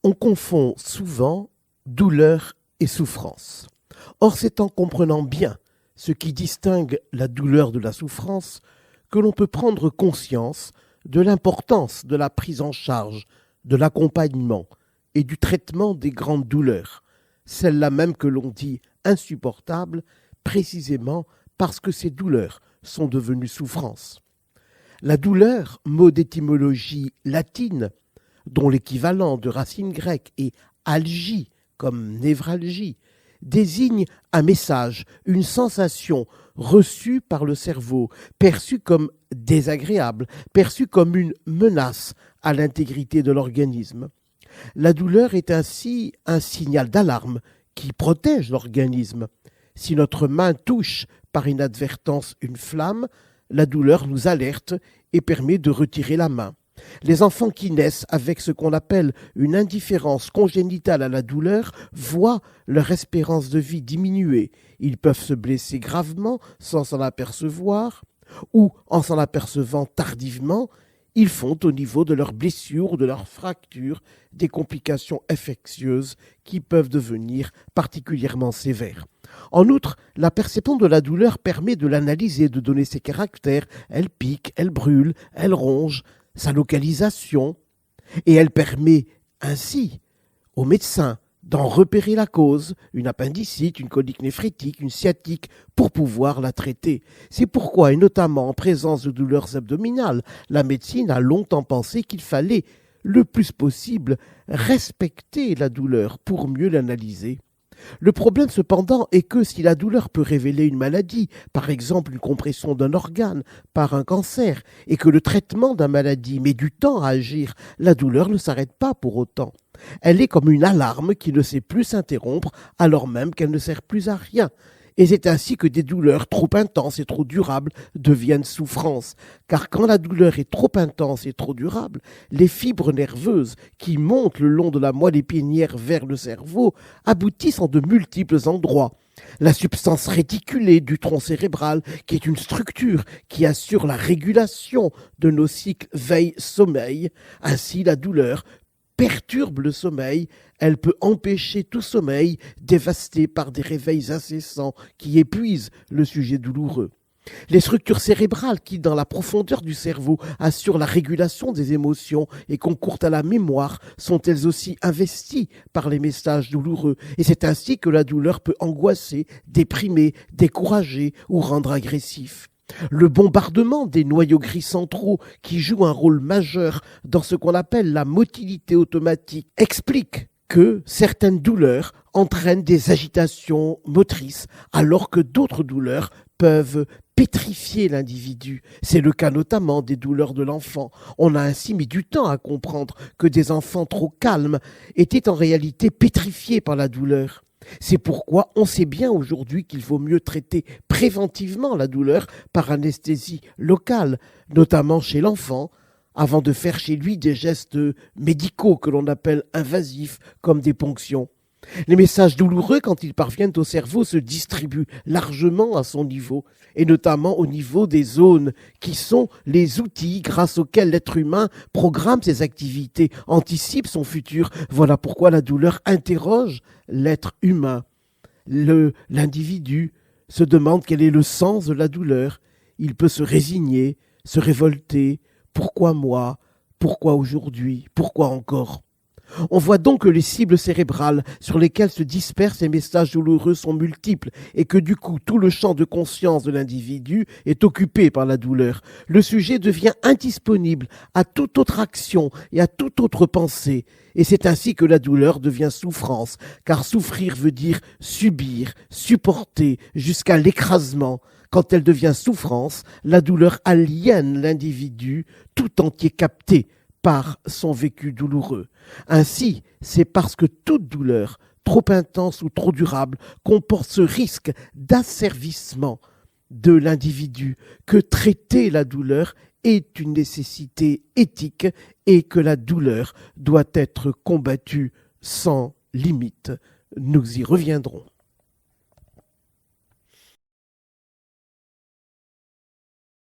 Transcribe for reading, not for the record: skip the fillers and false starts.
On confond souvent douleur et souffrance. Or, c'est en comprenant bien ce qui distingue la douleur de la souffrance que l'on peut prendre conscience de l'importance de la prise en charge, de l'accompagnement et du traitement des grandes douleurs, celles-là même que l'on dit insupportables, précisément parce que ces douleurs sont devenues souffrances. La douleur, mot d'étymologie latine, dont l'équivalent de racine grecque est algie, comme névralgie, désigne un message, une sensation reçue par le cerveau, perçue comme désagréable, perçue comme une menace à l'intégrité de l'organisme. La douleur est ainsi un signal d'alarme qui protège l'organisme. Si notre main touche par inadvertance une flamme, la douleur nous alerte et permet de retirer la main. Les enfants qui naissent avec ce qu'on appelle une indifférence congénitale à la douleur voient leur espérance de vie diminuer. Ils peuvent se blesser gravement sans s'en apercevoir, ou en s'en apercevant tardivement, ils font au niveau de leurs blessures ou de leurs fractures des complications infectieuses qui peuvent devenir particulièrement sévères. En outre, la perception de la douleur permet de l'analyser, de donner ses caractères. Elle pique, elle brûle, elle ronge, sa localisation, et elle permet ainsi au médecin d'en repérer la cause, une appendicite, une colique néphrétique, une sciatique, pour pouvoir la traiter. C'est pourquoi, et notamment en présence de douleurs abdominales, la médecine a longtemps pensé qu'il fallait, le plus possible, respecter la douleur pour mieux l'analyser. Le problème cependant est que si la douleur peut révéler une maladie, par exemple une compression d'un organe par un cancer, et que le traitement d'un maladie met du temps à agir, la douleur ne s'arrête pas pour autant. Elle est comme une alarme qui ne sait plus s'interrompre alors même qu'elle ne sert plus à rien. Et c'est ainsi que des douleurs trop intenses et trop durables deviennent souffrances. Car quand la douleur est trop intense et trop durable, les fibres nerveuses qui montent le long de la moelle épinière vers le cerveau aboutissent en de multiples endroits. La substance réticulée du tronc cérébral, qui est une structure qui assure la régulation de nos cycles veille-sommeil, ainsi la douleur perturbe le sommeil, elle peut empêcher tout sommeil dévasté par des réveils incessants qui épuisent le sujet douloureux. Les structures cérébrales qui, dans la profondeur du cerveau, assurent la régulation des émotions et concourent à la mémoire, sont elles aussi investies par les messages douloureux. Et c'est ainsi que la douleur peut angoisser, déprimer, décourager ou rendre agressif. Le bombardement des noyaux gris centraux, qui jouent un rôle majeur dans ce qu'on appelle la motilité automatique, explique que certaines douleurs entraînent des agitations motrices, alors que d'autres douleurs peuvent pétrifier l'individu. C'est le cas notamment des douleurs de l'enfant. On a ainsi mis du temps à comprendre que des enfants trop calmes étaient en réalité pétrifiés par la douleur. C'est pourquoi on sait bien aujourd'hui qu'il vaut mieux traiter préventivement la douleur par anesthésie locale, notamment chez l'enfant, avant de faire chez lui des gestes médicaux que l'on appelle invasifs, comme des ponctions. Les messages douloureux, quand ils parviennent au cerveau, se distribuent largement à son niveau, et notamment au niveau des zones, qui sont les outils grâce auxquels l'être humain programme ses activités, anticipe son futur. Voilà pourquoi la douleur interroge l'être humain. L'individu se demande quel est le sens de la douleur. Il peut se résigner, se révolter. Pourquoi moi ? Pourquoi aujourd'hui ? Pourquoi encore ? On voit donc que les cibles cérébrales sur lesquelles se dispersent les messages douloureux sont multiples et que du coup tout le champ de conscience de l'individu est occupé par la douleur. Le sujet devient indisponible à toute autre action et à toute autre pensée. Et c'est ainsi que la douleur devient souffrance, car souffrir veut dire subir, supporter jusqu'à l'écrasement. Quand elle devient souffrance, la douleur aliène l'individu tout entier capté par son vécu douloureux. Ainsi, c'est parce que toute douleur, trop intense ou trop durable, comporte ce risque d'asservissement de l'individu que traiter la douleur est une nécessité éthique et que la douleur doit être combattue sans limite. Nous y reviendrons.